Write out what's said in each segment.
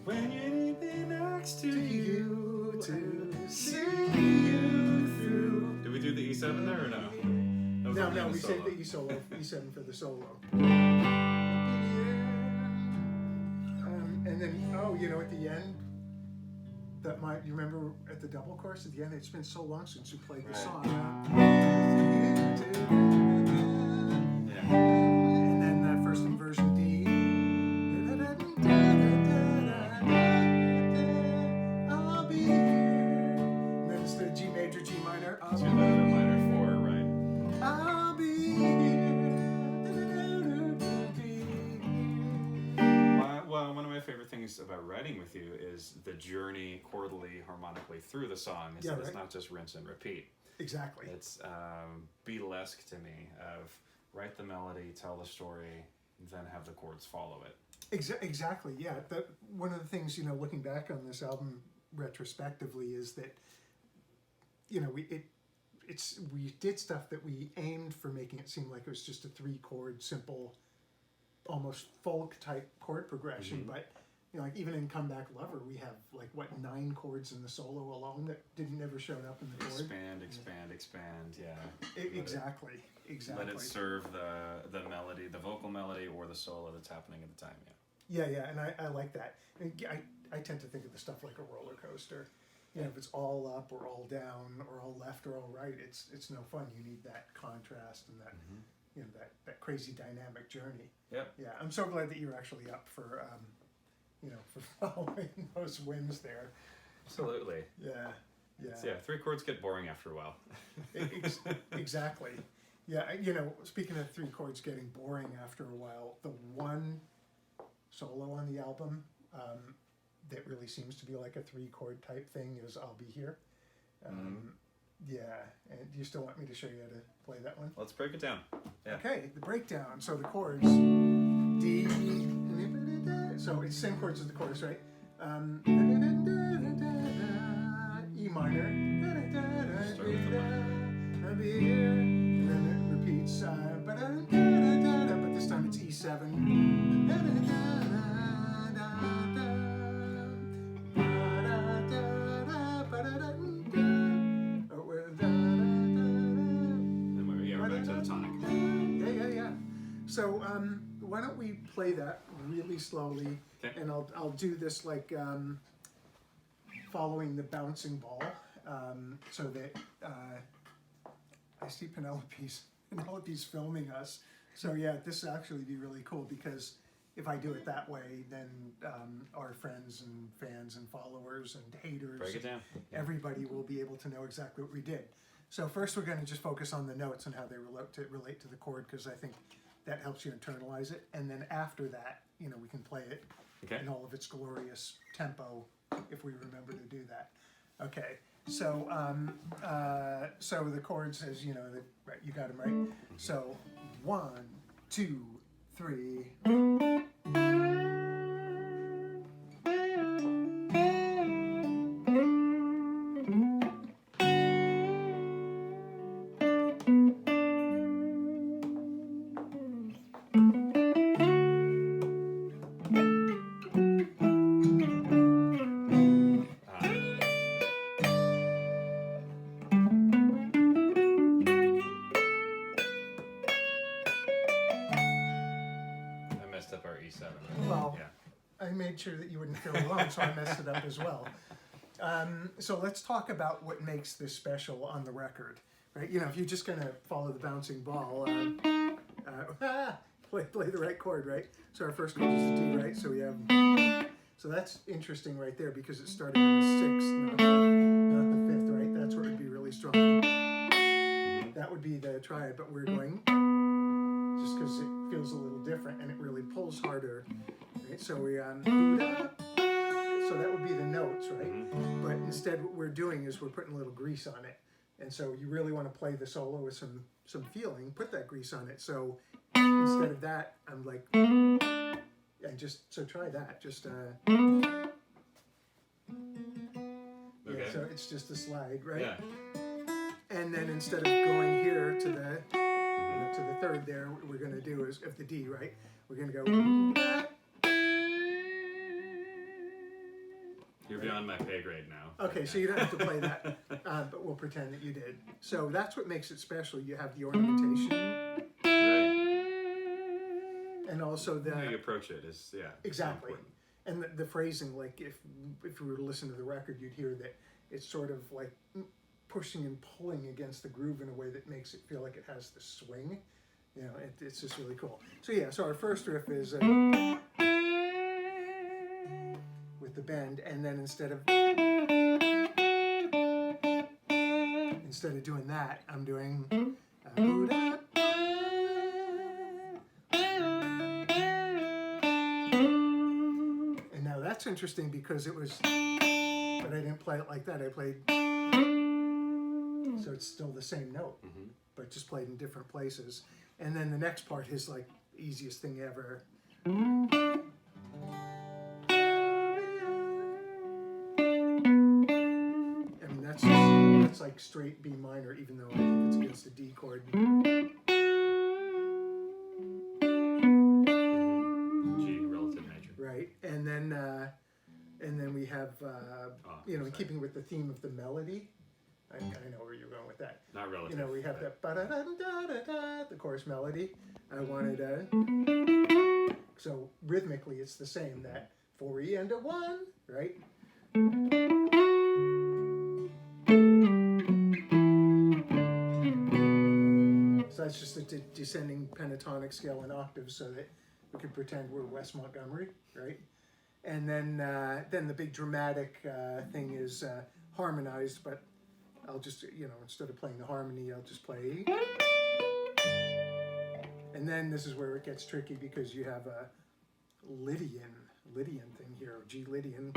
When you need me next to you to see you through. Did we do the E7 there or no? No, we saved the E7 for the solo. And then, at the end, you remember at the double chorus at the end, it's been so long since you played the song. Yeah. And then that first inversion D. I'll be here. And then it's the G major, G minor. To the minor 4, right? I'll be here. Well, one of my favorite things about writing with you is the journey chordally, harmonically through the song. Is that it's not just rinse and repeat. Exactly. It's Beatlesque to me of write the melody, tell the story, then have the chords follow it. Exactly, yeah. One of the things, looking back on this album retrospectively is that, we did stuff that we aimed for making it seem like it was just a 3-chord, simple, almost folk type chord progression, but like even in Comeback Lover, we have 9 chords in the solo alone that never showed up in the chord. Expand, yeah. Exactly. Let it serve the melody, the vocal melody, or the solo that's happening at the time. Yeah, and I like that. And I tend to think of the stuff like a roller coaster. If it's all up or all down or all left or all right, it's no fun. You need that contrast and that that crazy dynamic journey. Yep. Yeah, I'm so glad that you're actually up for for following those whims there. Absolutely. Yeah. 3 chords get boring after a while. Exactly. Yeah, speaking of 3 chords getting boring after a while, the one solo on the album that really seems to be like a 3-chord type thing is I'll Be Here. Yeah, and do you still want me to show you how to play that one? Let's break it down. Yeah. Okay, the breakdown. So the chords, D, so it's same chords as the chorus, right? E minor, Start with the minor. I'll be here, and then it repeats, but this time it's E7. So why don't we play that really slowly, and I'll do this like following the bouncing ball, so that I see Penelope's filming us. So yeah, this will actually be really cool because if I do it that way, then our friends and fans and followers and haters, break it down. Everybody will be able to know exactly what we did. So first we're going to just focus on the notes and how they relate to the chord, because I think that helps you internalize it. And then after that, we can play it in all of its glorious tempo if we remember to do that. Okay, so so the chords, as you got them right. So 1, 2, 3. Well, yeah. I made sure that you wouldn't feel alone, so I messed it up as well. So let's talk about what makes this special on the record, right? If you're just gonna follow the bouncing ball, play the right chord, right? So our first chord is the D, right? So that's interesting right there because it's starting on the 6th, not the 5th, right? That's where it would be really strong. That would be the triad, but we're going just because it feels a little different and it really pulls harder, right? So so that would be the notes, right? But instead what we're doing is we're putting a little grease on it. And so you really want to play the solo with some feeling, put that grease on it. So instead of that, I'm like, and so try that, just yeah, so it's just a slide, right? Yeah. And then instead of going here to the 3rd there, what we're going to do is, of the D, right? We're going to go, beyond my pay grade now. Okay, so you don't have to play that, but we'll pretend that you did. So that's what makes it special. You have the ornamentation. Right. And also the... How you approach it is, Exactly. And the phrasing, like if you were to listen to the record, you'd hear that it's sort of like pushing and pulling against the groove in a way that makes it feel like it has the swing. You know, it's just really cool. So yeah, so our first riff is with the bend, and then instead of doing that, I'm doing and now that's interesting because it was, but I didn't play it like that. I played, so it's still the same note, but just played in different places. And then the next part is like the easiest thing ever. That's like straight B minor, even though I think it's against a D chord. G relative major. Right, and then we have you know, in keeping with the theme of the melody. I know where you're going with that. Not relative. You know, we have that ba-da-da-da-da-da, the chorus melody. I wanted so rhythmically it's the same, that 4E and a 1, right? So that's just a descending pentatonic scale in octaves so that we can pretend we're West Montgomery, right? And then the big dramatic thing is harmonized, but I'll just, you know, instead of playing the harmony, I'll just play. And then this is where it gets tricky because you have a Lydian thing here, G Lydian.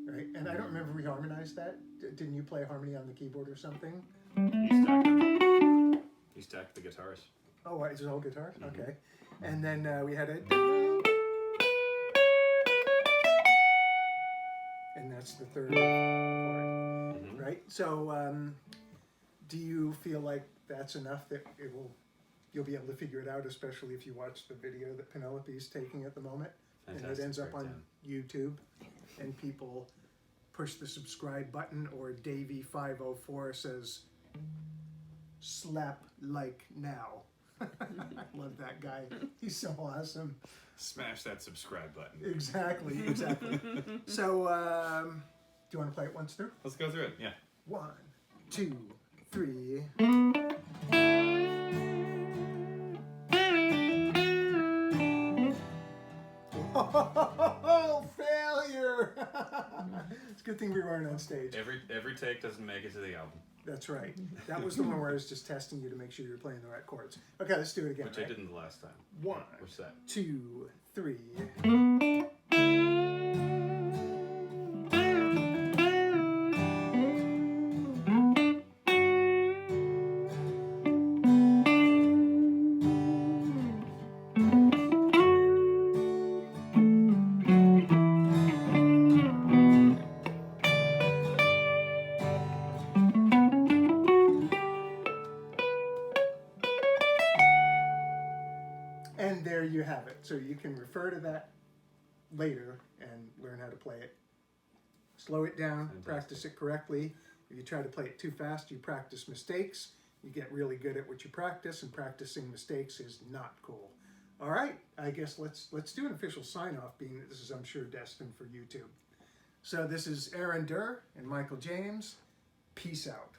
Right? And I don't remember we harmonized that. Didn't you play harmony on the keyboard or something? You stacked the guitars. Oh, is it all guitars? Okay. And then we had a... And that's the third chord, right? So do you feel like that's enough that you'll be able to figure it out, especially if you watch the video that Penelope's taking at the moment? Fantastic. And it ends up on YouTube, and people push the subscribe button, or Davey504 says, slap like now. I love that guy. He's so awesome. Smash that subscribe button. Exactly. So, do you want to play it once through? Let's go through it, yeah. 1, 2, 3. Oh, failure! It's a good thing we weren't on stage. Every take doesn't make it to the album. That's right. That was the one where I was just testing you to make sure you're playing the right chords. Okay, let's do it again. Which I didn't the last time. 1, we're set. 2, 3. And there you have it. So you can refer to that later and learn how to play it. Slow it down, Fantastic. Practice it correctly. If you try to play it too fast, you practice mistakes. You get really good at what you practice, and practicing mistakes is not cool. All right, I guess let's do an official sign-off, being that this is, I'm sure, destined for YouTube. So this is Aaron Durr and Michael James. Peace out.